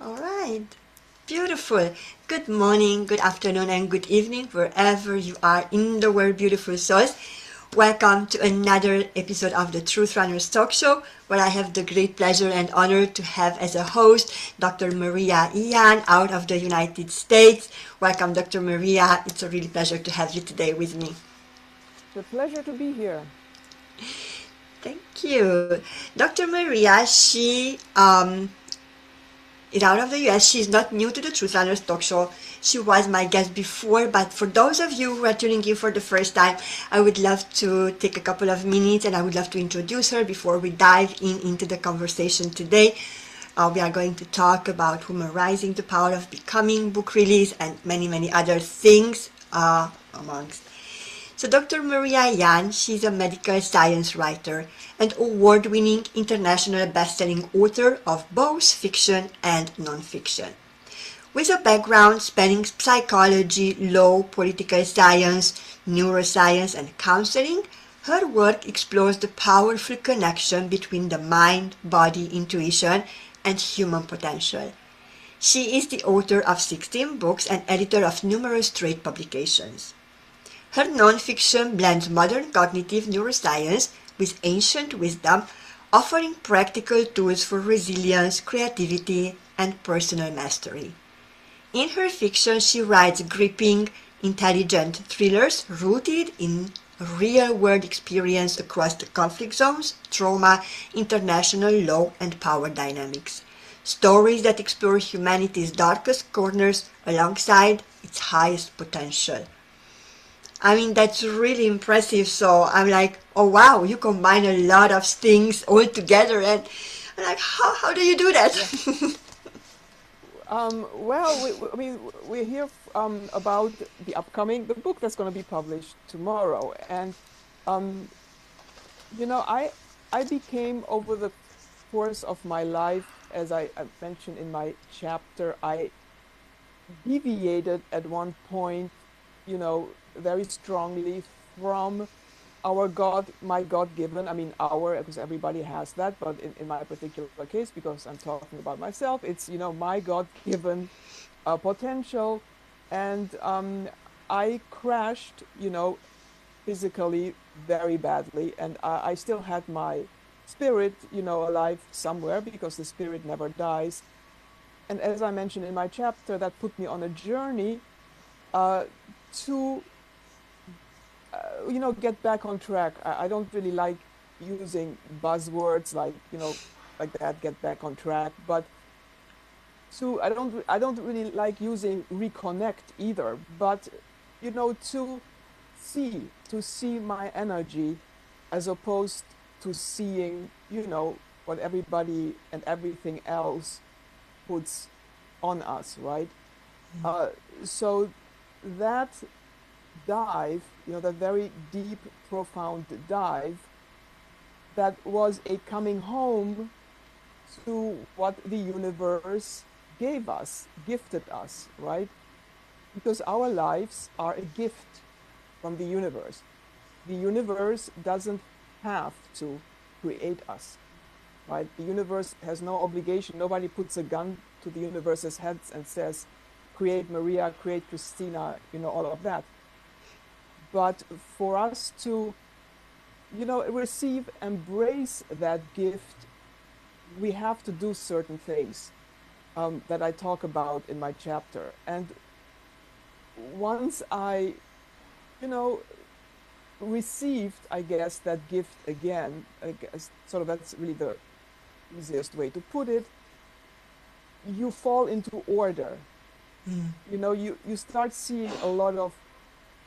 All right. Beautiful. Good morning, good afternoon, and good evening, wherever you are in the world, beautiful souls. Welcome to another episode of the Truth Runners Talk Show, where I have the great pleasure and honor to have as a host Dr. Maria Ian out of the United States. Welcome, Dr. Maria. It's a really pleasure to have you today with me. It's a pleasure to be here. Thank you. Dr. Maria, she is out of the US. She's not new to the Truth Runners talk show. She was my guest before, but for those of you who are tuning in for the first time, I would love to take a couple of minutes and I would love to introduce her before we dive in into the conversation today. We are going to talk about Women Rising, the Power of Becoming, book release, and many, many other things amongst. So Dr. Maria Yan, she's a medical science writer and award-winning international best-selling author of both fiction and non-fiction. With a background spanning psychology, law, political science, neuroscience, and counseling, her work explores the powerful connection between the mind, body, intuition, and human potential. She is the author of 16 books and editor of numerous trade publications. Her nonfiction blends modern cognitive neuroscience with ancient wisdom, offering practical tools for resilience, creativity, and personal mastery. In her fiction, she writes gripping, intelligent thrillers rooted in real world experience across the conflict zones, trauma, international law, and power dynamics. Stories that explore humanity's darkest corners alongside its highest potential. I mean, that's really impressive. So I'm like, oh wow, you combine a lot of things all together. And I'm like, how do you do Yeah. that? Well, I mean, we're here about the upcoming the book that's going to be published tomorrow, and um, I became over the course of my life, as I mentioned in my chapter, I deviated at one point, very strongly from our my God-given, I mean our, because everybody has that, but in my particular case, because I'm talking about myself, it's, my God-given potential. And I crashed, physically very badly. And I still had my spirit, alive somewhere because the spirit never dies. And as I mentioned in my chapter, that put me on a journey uh, to get back on track. I don't really like using buzzwords like, like that, get back on track. But I don't really like using reconnect either. But, to see my energy as opposed to seeing, what everybody and everything else puts on us, right? Uh, so that dive, that very deep, profound dive, that was a coming home to what the universe gave us, gifted us, right? Because our lives are a gift from the universe. The universe doesn't have to create us, right? The universe has no obligation. Nobody puts a gun to the universe's heads and says, create Maria, create Christina, all of that. But for us to, receive, embrace that gift, we have to do certain things that I talk about in my chapter. And once I, you know, received, I guess, that gift again, I guess, sort of that's really the easiest way to put it, you fall into order. You start seeing a lot of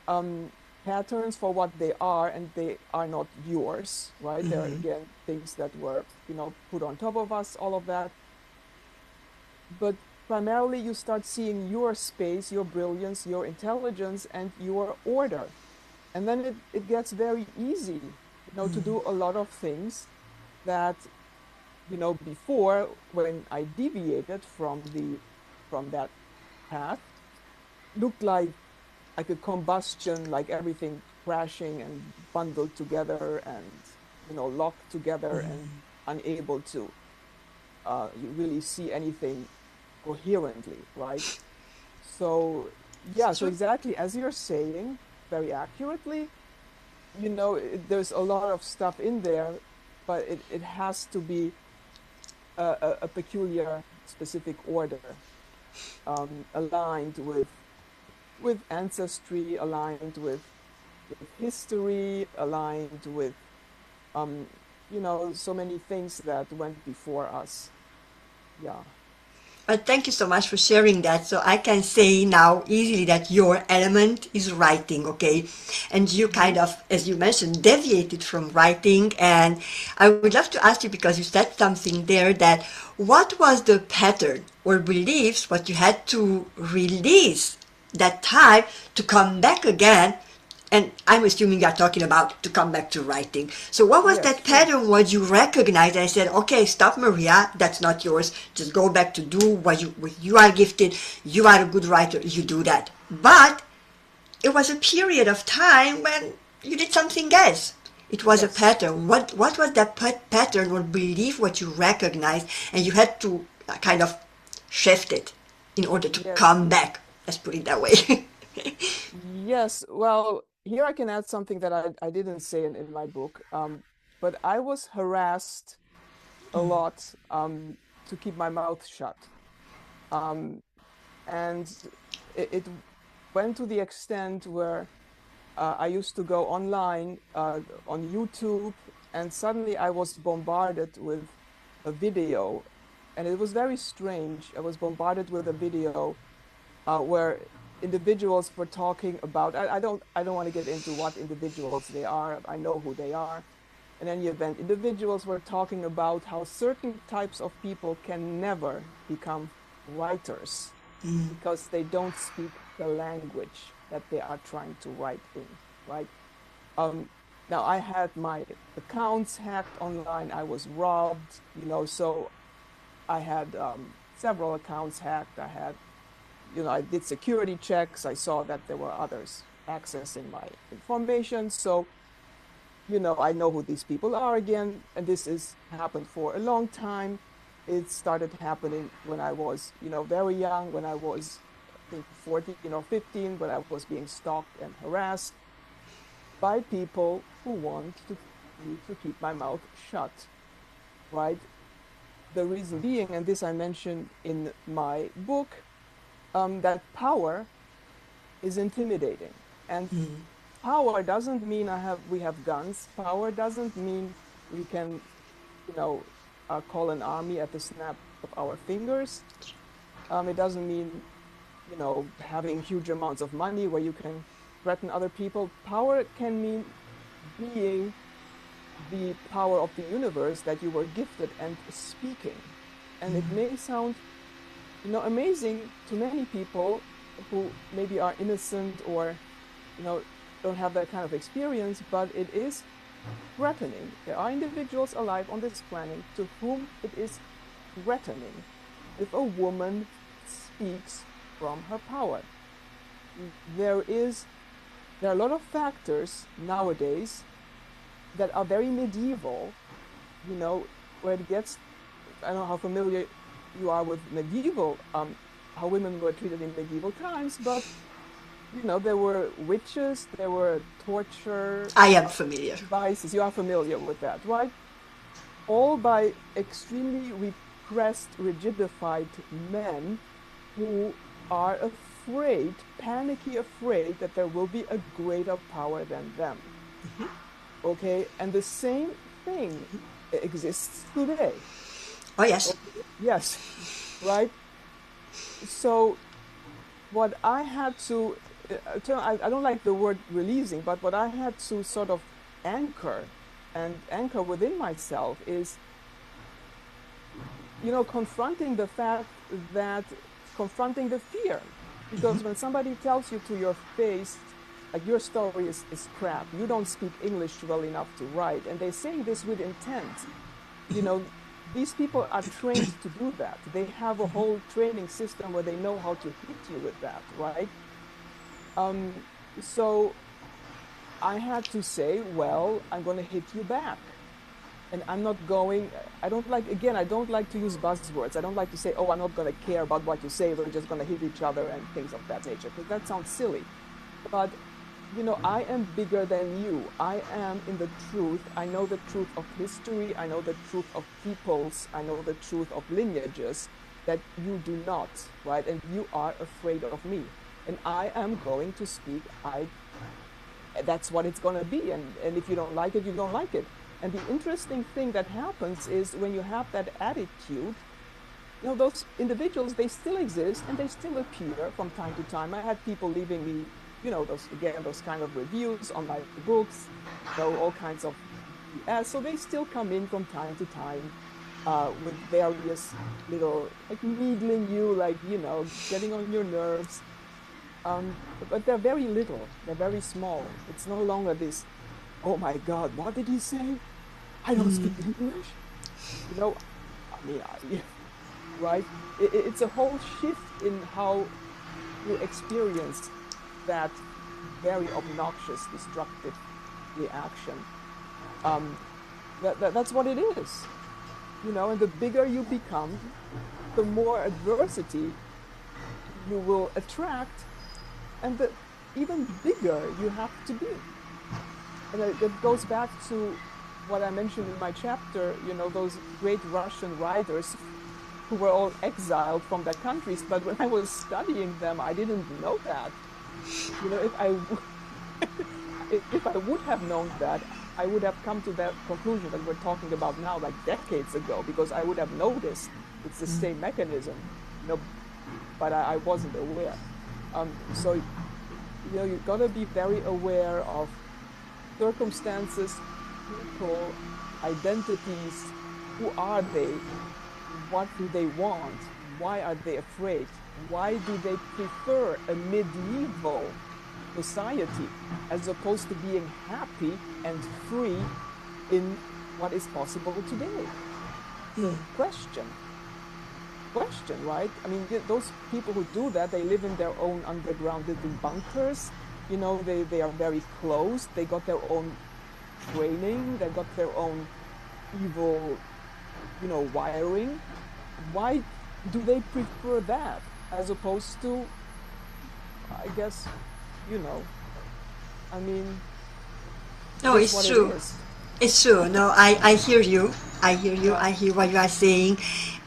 um, patterns for what they are, and they are not yours, right? They're again things that were, put on top of us, all of that. But primarily, you start seeing your space, your brilliance, your intelligence, and your order. And then it gets very easy, to do a lot of things that, before, when I deviated from that path, looked like a combustion, like everything crashing and bundled together and, locked together and unable to you really see anything coherently, right? So, yeah, It's so true. exactly as you're saying, very accurately, there's a lot of stuff in there, but it has to be a peculiar, specific order, aligned with ancestry, aligned with history, aligned with um, so many things that went before us. Yeah. Thank you so much for sharing that. So I can say now easily that your element is writing, okay? And you Hmm. kind of, as you mentioned, deviated from writing. And I would love to ask you, because you said something there, that what was the pattern or beliefs what you had to release that time to come back again, and I'm assuming you're talking about to come back to writing. So what was Yes, that sure. pattern what you recognized and said, okay, stop, Maria, that's not yours. Just go back to do what you are gifted. You are a good writer. You do that. But it was a period of time when you did something else. It was a Yes. pattern. What was that pattern or belief what you recognized and you had to kind of shift it in order to Yes. come back? Let's put it that way. Yes. Well, here I can add something that I didn't say in my book. But I was harassed a lot to keep my mouth shut. Um, and it went to the extent where I used to go online on YouTube, and suddenly I was bombarded with a video, and it was very strange. I was bombarded with a video where individuals were talking about. I don't want to get into what individuals they are. I know who they are. In any event, individuals were talking about how certain types of people can never become writers because they don't speak the language that they are trying to write in, right? Um, Now I had my accounts hacked online. I was robbed, so I had several accounts hacked. I did security checks. I saw that there were others accessing my information. So, I know who these people are again. And this has happened for a long time. It started happening when I was, very young, when I was, I think, 14 or 15, when I was being stalked and harassed by people who want me to keep my mouth shut, right? The reason being, and this I mentioned in my book, that power is intimidating. And power doesn't mean we have guns. Power doesn't mean we can, you know, call an army at the snap of our fingers. It doesn't mean, having huge amounts of money where you can threaten other people. Power can mean being the power of the universe that you were gifted and speaking. And it may sound, amazing to many people who maybe are innocent or, you know, don't have that kind of experience, but it is threatening. There are individuals alive on this planet to whom it is threatening if a woman speaks from her power. There is there are a lot of factors nowadays that are very medieval, where it gets, I don't know how familiar you are with medieval, how women were treated in medieval times, but there were witches, there were torture I am familiar. devices. You are familiar with that, right? All by extremely repressed, rigidified men who are afraid, panicky afraid that there will be a greater power than them. Okay, and the same thing exists today. Oh, yes. Okay, yes, right? So what I had to I don't like the word releasing, but what I had to sort of anchor and anchor within myself is, confronting the fact that confronting the fear. Because when somebody tells you to your face, like, your story is crap, you don't speak English well enough to write, and they're saying this with intent, you know, these people are trained to do that. They have a whole training system where they know how to hit you with that, right? Um, so I had to say, well, I'm going to hit you back. And I'm not going, I don't like, again, I don't like to use buzzwords. I don't like to say, oh, I'm not going to care about what you say. We're just going to hit each other and things of that nature, because that sounds silly. But, you know, I am bigger than you. I am in the truth. I know the truth of history. I know the truth of peoples. I know the truth of lineages that you do not, right? And you are afraid of me. And I am going to speak. That's what it's going to be. And if you don't like it, you don't like it. And the interesting thing that happens is when you have that attitude, you know, those individuals, they still exist and they still appear from time to time. I had people leaving me, you know, those kind of reviews on my books, you know, all kinds of BS. So they still come in from time to time with various little, like needling you, like, you know, getting on your nerves. But they're very little, they're very small. It's no longer this, oh my God, what did he say? I don't speak English. You know, I mean, right? It's a whole shift in how you experience that very obnoxious, destructive reaction. That's what it is, you know, and the bigger you become, the more adversity you will attract, and the even bigger you have to be. And it goes back to what I mentioned in my chapter, you know, those great Russian writers who were all exiled from their countries. But when I was studying them, I didn't know that. You know, if I would have known that, I would have come to that conclusion that we're talking about now, like decades ago, because I would have noticed it's the same mechanism, you know, but I wasn't aware. So, you know, you've got to be very aware of circumstances, people, identities. Who are they? What do they want? Why are they afraid? Why do they prefer a medieval society as opposed to being happy and free in what is possible today? So question, right? I mean, those people who do that, they live in their own underground little bunkers. You know, they are very closed. They got their own training. They got their own evil, you know, wiring. Why do they prefer that as opposed to, I guess, you know, I mean, No, just it's what it true. is. It's true. No, I hear you. I hear you. Yeah. I hear what you are saying.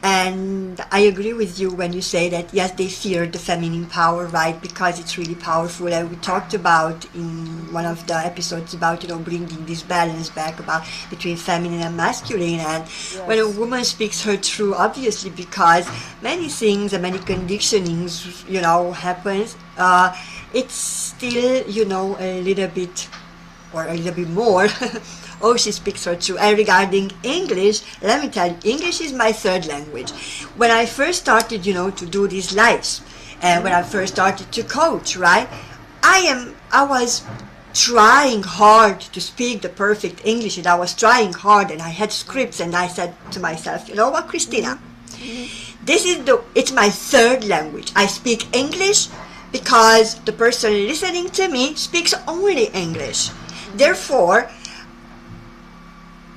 And I agree with you when you say that, yes, they fear the feminine power, right? Because it's really powerful. And we talked about in one of the episodes about, you know, bringing this balance back about between feminine and masculine. And when a Yes. woman speaks her truth, obviously, because many things and many conditionings, you know, happens, it's still, you know, a little bit or a little bit more. Oh, she speaks her truth. And regarding English, let me tell you, English is my third language. When I first started, you know, to do these lives, and when I first started to coach, right, I was trying hard to speak the perfect English, and I was trying hard, and I had scripts, and I said to myself, you know what, Mm-hmm. Christina, Mm-hmm. it's my third language. I speak English because the person listening to me speaks only English. Mm-hmm. Therefore,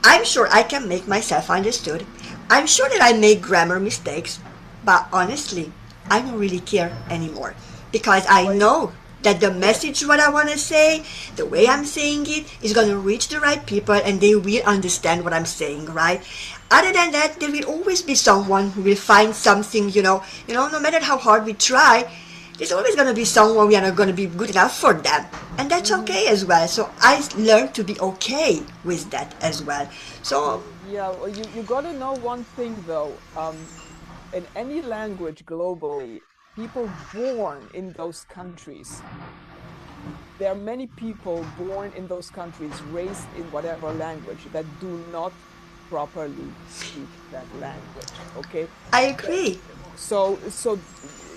I'm sure I can make myself understood. I'm sure that I make grammar mistakes, but honestly, I don't really care anymore because I Well, know that the yeah. message what I want to say, the way Mm-hmm. I'm saying it is going to reach the right people and they will understand what I'm saying, right? Other than that, there will always be someone who will find something, no matter how hard we try, there's always going to be someone we are not going to be good enough for them, and that's Mm-hmm. okay as well. So I learned to be okay with that as well. So Yeah, well, you got to know one thing though. In any language globally, people born in those countries, there are many people born in those countries, raised in whatever language, that do not properly speak that language. Okay. I The- agree. so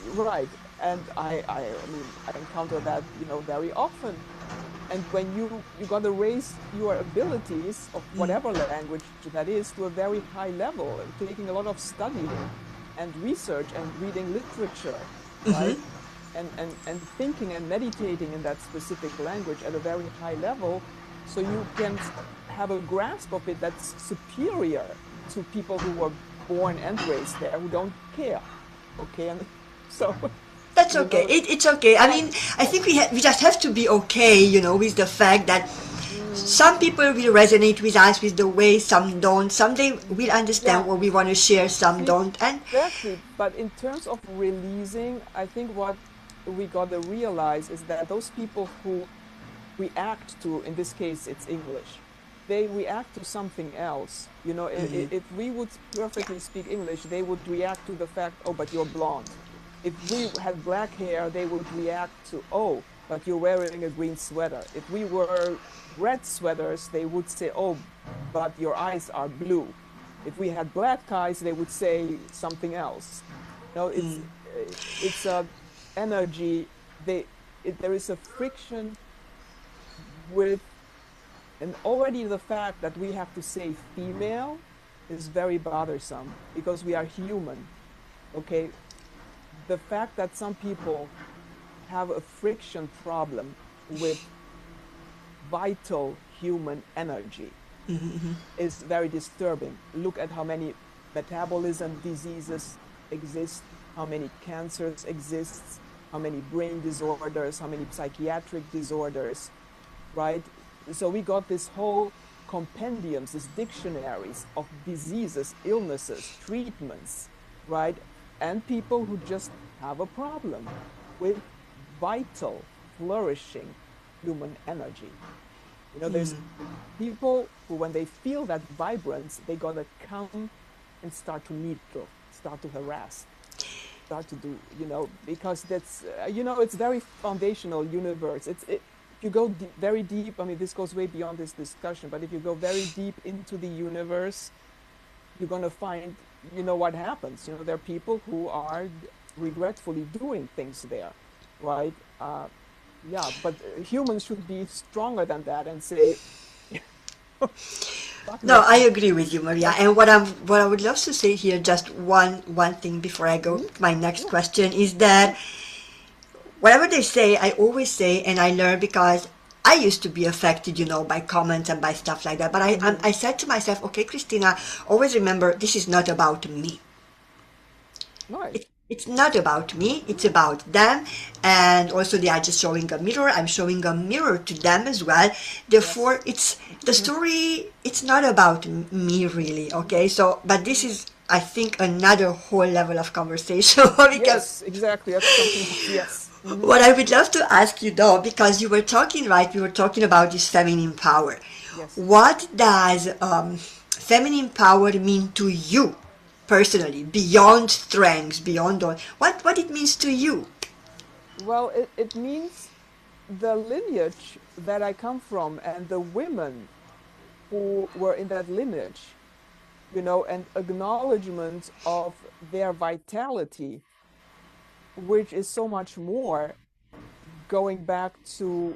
right. And I mean, I encounter that, you know, very often. And when you got to raise your abilities of whatever language that is to a very high level, taking a lot of studying and research and reading literature, right? And thinking and meditating in that specific language at a very high level, so you can have a grasp of it that's superior to people who were born and raised there who don't care. Okay, and so That's you okay. know, It's okay. I mean, I think we just have to be okay, with the fact that mm, some people will resonate with us with the way, some don't. Some they will understand yeah, what we want to share, some don't. And exactly. But in terms of releasing, I think what we got to realize is that those people who react to, in this case, it's English, they react to something else. You know, if we would yeah, perfectly speak English, they would react to the fact, oh, but you're blonde. If we had black hair, they would react to, oh, but you're wearing a green sweater. If we were red sweaters, they would say, oh, but your eyes are blue. If we had black eyes, they would say something else. No, it's a energy. There is a friction with, and already the fact that we have to say female is very bothersome because we are human. Okay, the fact that some people have a friction problem with vital human energy is very disturbing. Look at how many metabolism diseases exist, how many cancers exist, how many brain disorders, how many psychiatric disorders, right? So we got this whole compendiums, these dictionaries of diseases, illnesses, treatments, right? And people who just have a problem with vital, flourishing human energy. You know, there's people who, when they feel that vibrance, they gotta come and start to needle, start to harass, start to do, because that's, it's very foundational universe. If you go very deep, I mean, this goes way beyond this discussion, but if you go very deep into the universe, you're gonna find, what happens. There are people who are regretfully doing things there, right? Yeah, but humans should be stronger than that and say, fuck no, that. I agree with you, Maria. Yeah. And what I would love to say here, just one thing before I go Mhm. to my next Yeah, question, is that sure. whatever they say, I always say, and I learn because I used to be affected, by comments and by stuff like that. But Hmm. I said to myself, okay, Christina, always remember this is not about me. Right. It's not about me, it's about them. And also they are just showing a mirror. I'm showing a mirror to them as well. Therefore, Yes. it's the story, it's not about me really, okay? So, but this is, I think, another whole level of conversation because Yes, exactly. That's something else. Yes. Hmm. what I would love to ask you though, because you were talking, right? We were talking about this feminine power. Yes. What does feminine power mean to you personally, beyond strengths, beyond all? What it means to you? Well, it means the lineage that I come from and the women who were in that lineage, and acknowledgement of their vitality, which is so much more going back to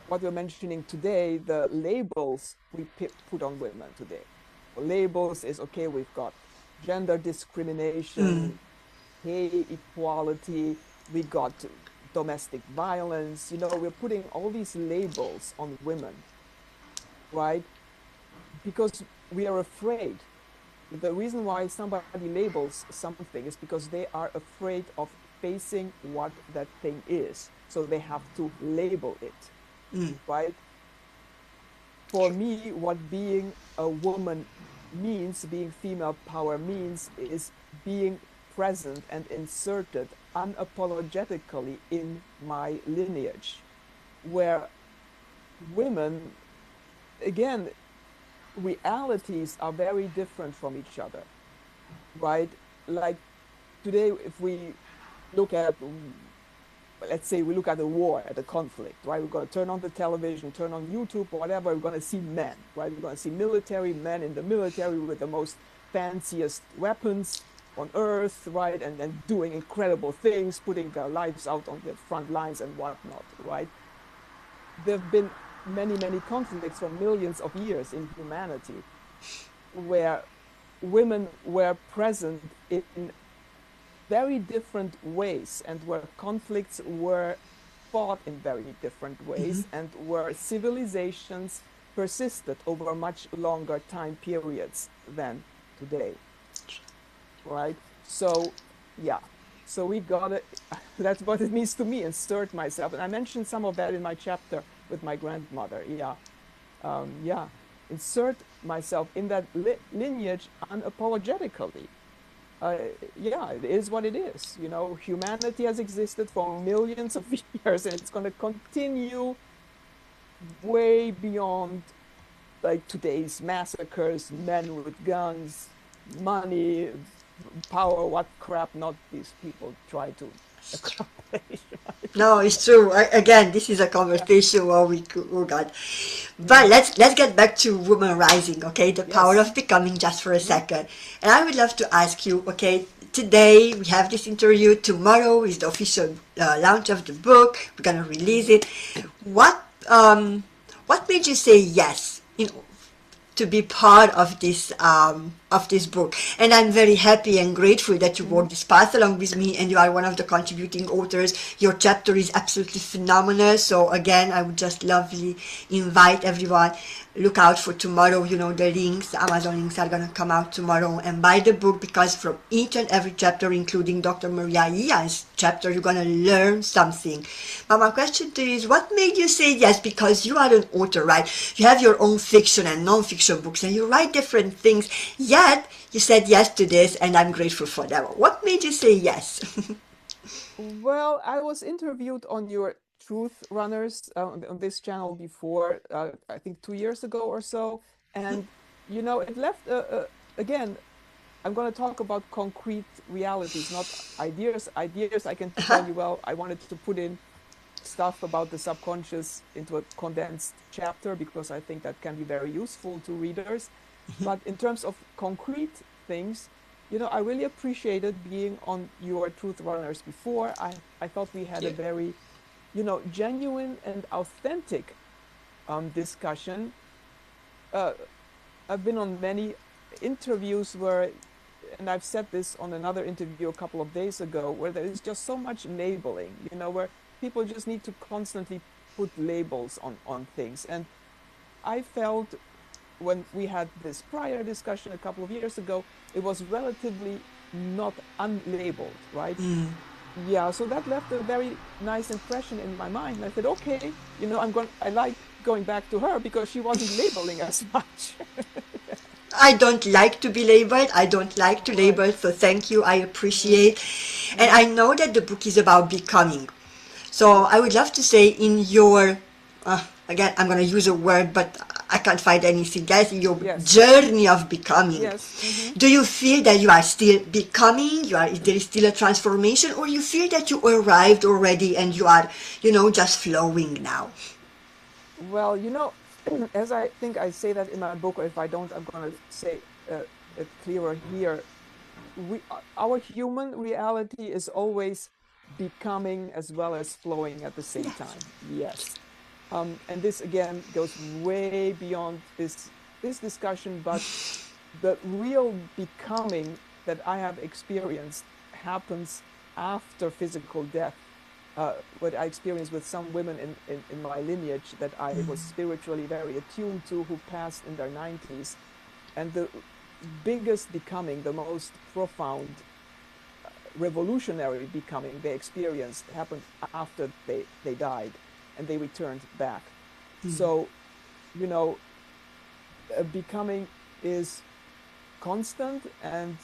what we're mentioning today, the labels we put on women today. Labels is okay, we've got gender discrimination, pay equality, we got domestic violence. We're putting all these labels on women, right? Because we are afraid. The reason why somebody labels something is because they are afraid of facing what that thing is. So they have to label it, right? For me, what being a woman means, being female power means, is being present and inserted unapologetically in my lineage, where women, again, realities are very different from each other, right? Like today, if we look at, let's say we look at a war, at a conflict, right? We're going to turn on the television, turn on YouTube, or whatever. We're going to see men, right? We're going to see military men in the military with the most fanciest weapons on earth, right? And doing incredible things, putting their lives out on the front lines and whatnot, right? There have been many, many conflicts for millions of years in humanity where women were present in very different ways and where conflicts were fought in very different ways and where civilizations persisted over much longer time periods than today, right? So, yeah. So we gotta, that's what it means to me, insert myself. And I mentioned some of that in my chapter with my grandmother. Yeah. Yeah. Insert myself in that lineage unapologetically. Uh, yeah, it is what it is. You know, humanity has existed for millions of years and it's going to continue way beyond like today's massacres, men with guns, money, power, what crap not these people try to accomplish, right? No, it's true. Again, this is a Yeah. conversation where oh God. But Mm. let's get back to woman rising, okay? The power Yes. of becoming, just for a Hmm. second. And I would love to ask you, okay, today we have this interview. Tomorrow is the official launch of the book. We're gonna release Hmm. it. What what made you say yes to be part of this book? And I'm very happy and grateful that you Hmm. walked this path along with me, and you are one of the contributing authors. Your chapter is absolutely phenomenal. So again, I would just lovely invite everyone, look out for tomorrow. You know, the links, the Amazon links are gonna come out tomorrow, and buy the book, because from each and every chapter, including Dr. Maria Ian's chapter, you're gonna learn something. But my question to you is, what made you say yes? Because you are an author, right? You have your own fiction and non-fiction books, and you write different things. Yet you said yes to this, and I'm grateful for that. What made you say yes? Well, I was interviewed on your Truth Runners on this channel before, I think 2 years ago or so. And, you know, it left, again, I'm going to talk about concrete realities, not ideas. Ideas, I can tell you, well, I wanted to put in stuff about the subconscious into a condensed chapter because I think that can be very useful to readers. But in terms of concrete things, you know, I really appreciated being on your Truth Runners before. I thought we had a Yeah. very, you know, genuine and authentic discussion. Uh, I've been on many interviews where, and I've said this on another interview a couple of days ago, where there is just so much labeling, you know, where people just need to constantly put labels on things. And I felt when we had this prior discussion a couple of years ago, it was relatively not unlabeled, right? Yeah, so that left a very nice impression in my mind. And I said, okay, you know, I like going back to her because she wasn't labeling as much. I don't like to be labeled. I don't like to Right. label. So thank you. I Mm-hmm. appreciate. And Mm-hmm. I know that the book is about becoming. So I Yes. would love to say, in your, again, I'm going to use a word, but I can't find anything else, in your Yes. journey of becoming. Yes. Mm-hmm. Do you feel that you are still becoming? There is still a transformation, or you feel that you arrived already and you are, just flowing now? Well, you know, as I think I say that in my book, or if I don't, I'm going to say it clearer here. Our human reality is always becoming as well as flowing at the same Yes. time. Yes. And this again goes way beyond this discussion, but the real becoming that I have experienced happens after physical death. What I experienced with some women in my lineage that I was spiritually very attuned to, who passed in their 90s. And the biggest becoming, the most profound, revolutionary becoming they experienced happened after they died and they returned back. So, you know, becoming is constant and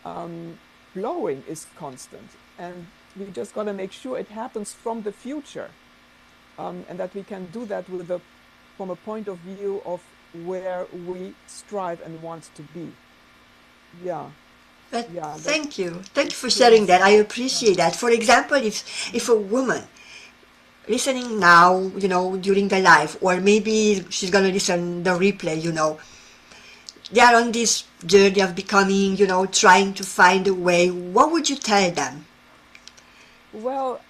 um, flowing is constant. And we just got to make sure it happens from the future, and that we can do that from a point of view of where we strive and want to be. Yeah, But yeah, that thank you. Thank you it's for pretty sharing that. I simple. Yeah. appreciate that. For example, if Mhm. a woman listening now, during the live, or maybe she's gonna listen the replay, they are on this journey of becoming, trying to find a way, what would you tell them? Well,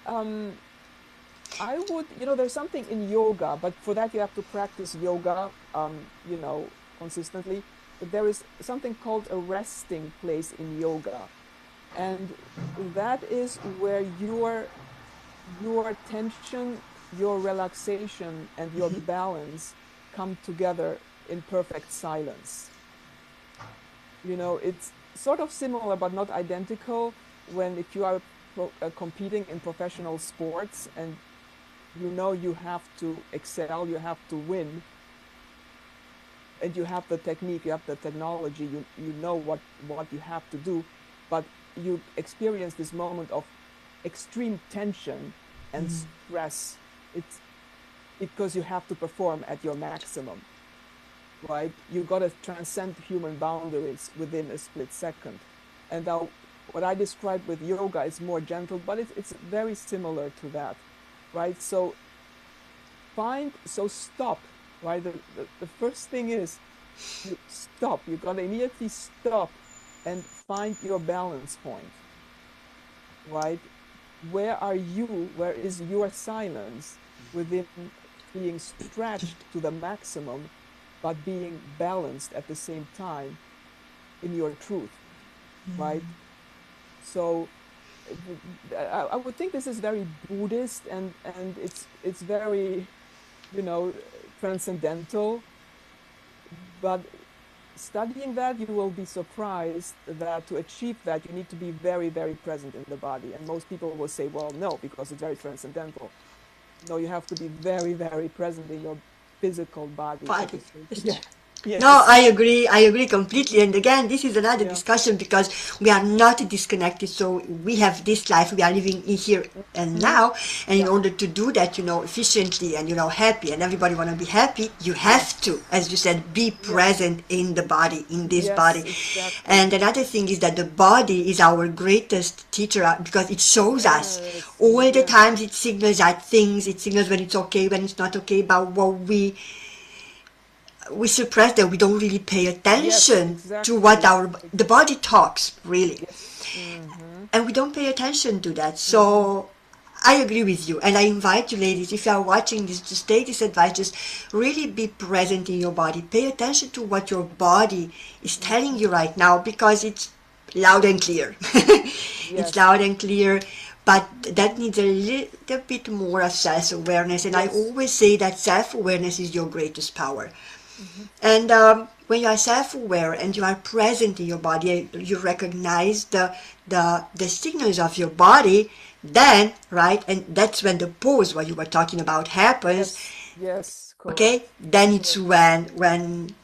I would, you know, there's something in yoga, but for that you have to practice yoga, you know, consistently. But there is something called a resting place in yoga. And that is where your tension, your relaxation, and your balance come together in perfect silence. You know, it's sort of similar but not identical when if you are competing in professional sports and you know you have to excel, you have to win, and you have the technique, you have the technology, you know what you have to do, but you experience this moment of extreme tension and stress. It's because you have to perform at your maximum, right? You got to transcend human boundaries within a split second. And now what I described with yoga is more gentle, but it's very similar to that, right? So stop, right? The first thing is you stop. You got to immediately stop and find your balance point, right? Where are you? Where is your silence within being stretched to the maximum, but being balanced at the same time in your truth, right? So I would think this is very Buddhist and it's very, you know, transcendental. But studying that, you will be surprised that to achieve that, you need to be very, very present in the body. And most people will say, well, no, because it's very transcendental. No, you have to be very, very present in your physical body at the Body. same. It's Yeah. true. No, Yes. I agree completely. And again, this is another Yeah. discussion because we are not disconnected. So we have this life, we are living in here and Hmm. now. And in Yeah. order to do that, efficiently and, happy, and everybody want to be happy, you have to, Yes. as you said, be Yes. present in the body, in this Yes, body. exactly. And another thing is that the body is our greatest teacher because it shows us Yes. all the Yes. times, it signals at things, it signals when it's okay, when it's not okay, about what we suppress that we don't really pay Yes, attention to what exactly. our the body talks really, Yes. Mm-hmm. and we don't pay attention to that. Mm-hmm. So I agree with you, and I invite you ladies, if you are watching this, just take this advice, just really be present in your body, pay attention to what your body is telling you right now because it's loud and clear. It's Yes. loud and clear, but that needs a little bit more of self-awareness, and I Yes. always say that self-awareness is your greatest power. Mm-hmm. And when you are self-aware and you are present in your body, you recognize the signals of your body. Then, right, and that's when the pause, what you were talking about, happens. Yes. Yes. Okay, Correct. then it's Correct. when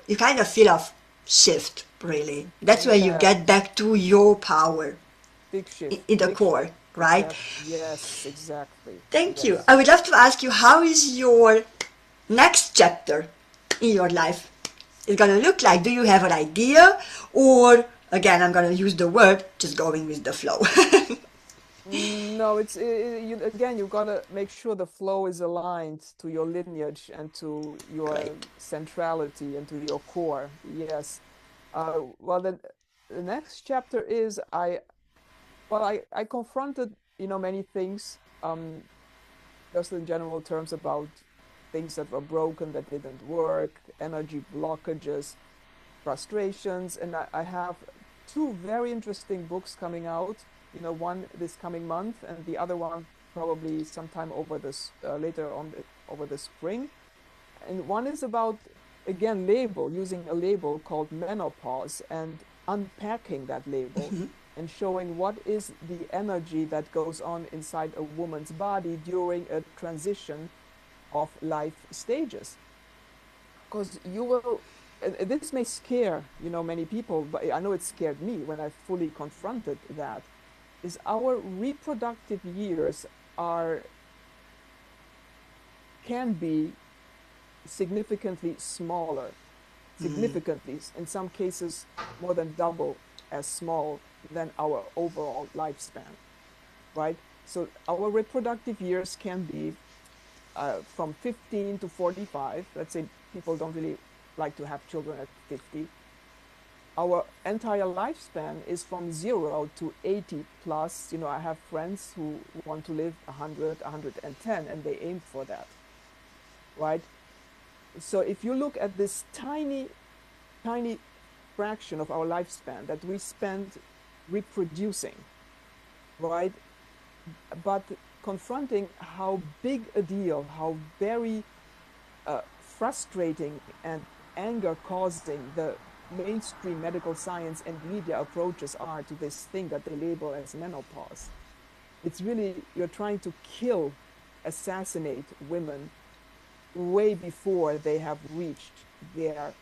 you kind of feel a shift. Really, that's when you Yeah. get back to your power Big shift. in the Big shift. core, right? Exactly. Yes. Exactly. Thank you. Yes. I would love to ask you, how is your next chapter in your life is going to look like? Do you have an idea? Or, again, I'm going to use the word, just going with the flow. No, you, again, you've got to make sure the flow is aligned to your lineage and to your Great. centrality and to your core. Yes. Well, the next chapter is I confronted, many things, just in general terms about things that were broken, that didn't work, energy blockages, frustrations. And I have two very interesting books coming out, one this coming month and the other one probably sometime over this later on over the spring. And one is about, again, using a label called menopause and unpacking that label and showing what is the energy that goes on inside a woman's body during a transition of life stages. Because you will, and this may scare, many people, but I know it scared me when I fully confronted that, is our reproductive years are can be significantly smaller, significantly, in some cases, more than double as small than our overall lifespan, right? So our reproductive years can be from 15 to 45. Let's say people don't really like to have children at 50. Our entire lifespan is from 0 to 80 plus. I have friends who want to live 100, 110, and they aim for that, right? So if you look at this tiny, tiny fraction of our lifespan that we spend reproducing, right? But confronting how big a deal, how very frustrating and anger causing the mainstream medical science and media approaches are to this thing that they label as menopause. It's really, you're trying to kill, assassinate women way before they have reached their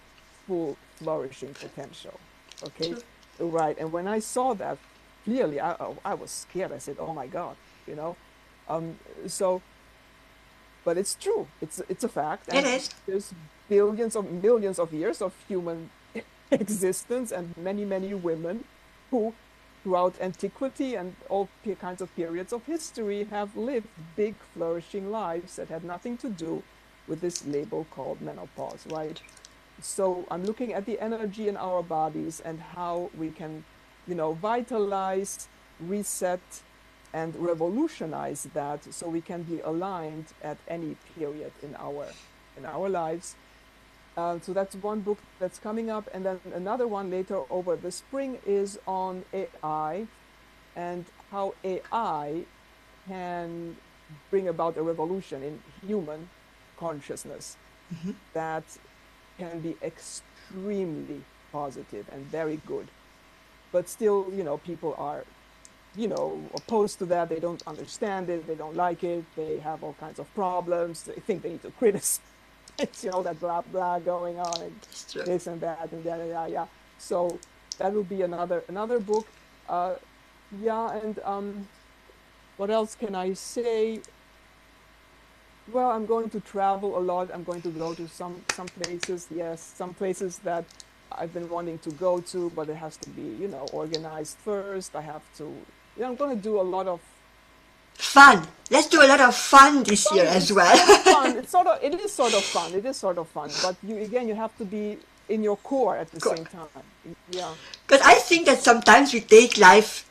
full flourishing potential. Okay, True. right. And when I saw that clearly, I was scared. I said, "Oh my God," you know. Um, so, but it's true. It's a fact, It and is. there's billions of millions of years of human existence, and many women who, throughout antiquity and all kinds of periods of history, have lived big, flourishing lives that had nothing to do with this label called menopause, right? So I'm looking at the energy in our bodies and how we can, vitalize, reset, and revolutionize that so we can be aligned at any period in our lives. So that's one book that's coming up, and then another one later over the spring is on AI and how AI can bring about a revolution in human consciousness that can be extremely positive and very good. But still, people are, opposed to that. They don't understand it. They don't like it. They have all kinds of problems. They think they need to criticize, that blah, blah going on and It's true. this and that and that, yeah, yeah. So that will be another book. Uh, yeah, and what else can I say? Well, I'm going to travel a lot. I'm going to go to some places. Yes, some places that I've been wanting to go to, but it has to be, organized first. I have to, I'm going to do a lot of Fun. Let's do a lot of fun this year fun. as It's well. sort of fun. It is sort of fun. It is sort of fun. But you have to be in your core at the same time. Yeah. Because I think that sometimes we take life,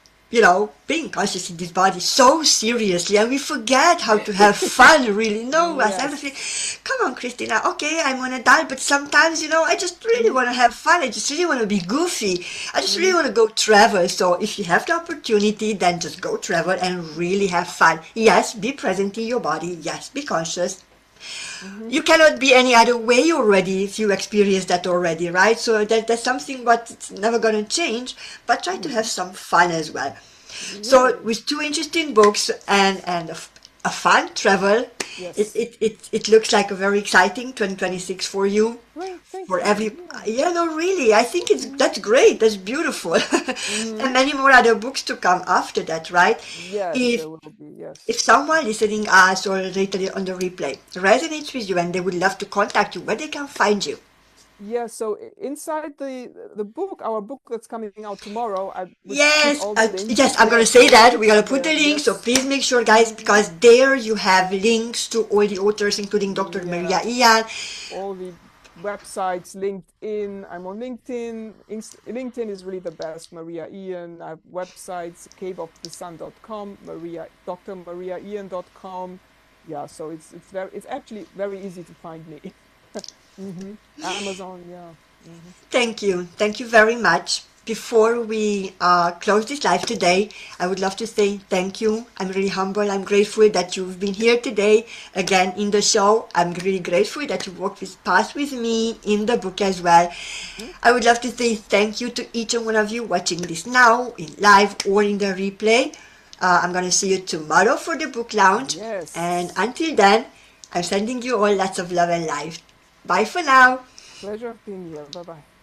being conscious in this body so seriously and we forget how to have fun really. No, as everything. Yes. Come on, Christina. Okay, I'm an adult, but sometimes, I just really Hmm. want to have fun. I just really want to be goofy. I just really Hmm. want to go travel. So if you have the opportunity, then just go travel and really have fun. Yes, be present in your body. Yes, be conscious. Hmm. You cannot be any other way already if you experience that already, right? So that's something what it's never going to change, but try to have Hmm. some fun as well. So Yay. with two interesting books and a fun travel, Yes. it looks like a very exciting 2026 for you. Great. Thank For you. every, Yeah. yeah, no, really, I think Hmm. that's great, that's beautiful. Hmm. And many more other books to come after that, right? Yes, if there will be. if Yes. someone listening us or later on the replay resonates with you and they would love to contact you, where they can find you. Yeah, so inside the book, our book that's coming out tomorrow, I would put Yes, all the links yes, I'm gonna there, say so that. We're it's gonna put the there. link, so Yes. please make sure, guys, Hmm. because there you have links to all the authors, including Dr. Maria Yeah, Ian. all the websites, LinkedIn. I'm on LinkedIn. LinkedIn is really the best. Maria Ian. I have websites, caveofthesun.com, drmariaian.com. Yeah, so it's actually very easy to find me. Hmm. Amazon, yeah. Hmm. Thank you very much. Before we close this live today, I would love to say thank you. I'm really humble. I'm grateful that you've been here today again in the show. I'm really grateful that you walked this path with me in the book as well. Hmm. I would love to say thank you to each and one of you watching this now, in live or in the replay. I'm going to see you tomorrow for the book launch. And Yes. until then, I'm sending you all lots of love and life. Bye for now. Pleasure of being here. Bye bye.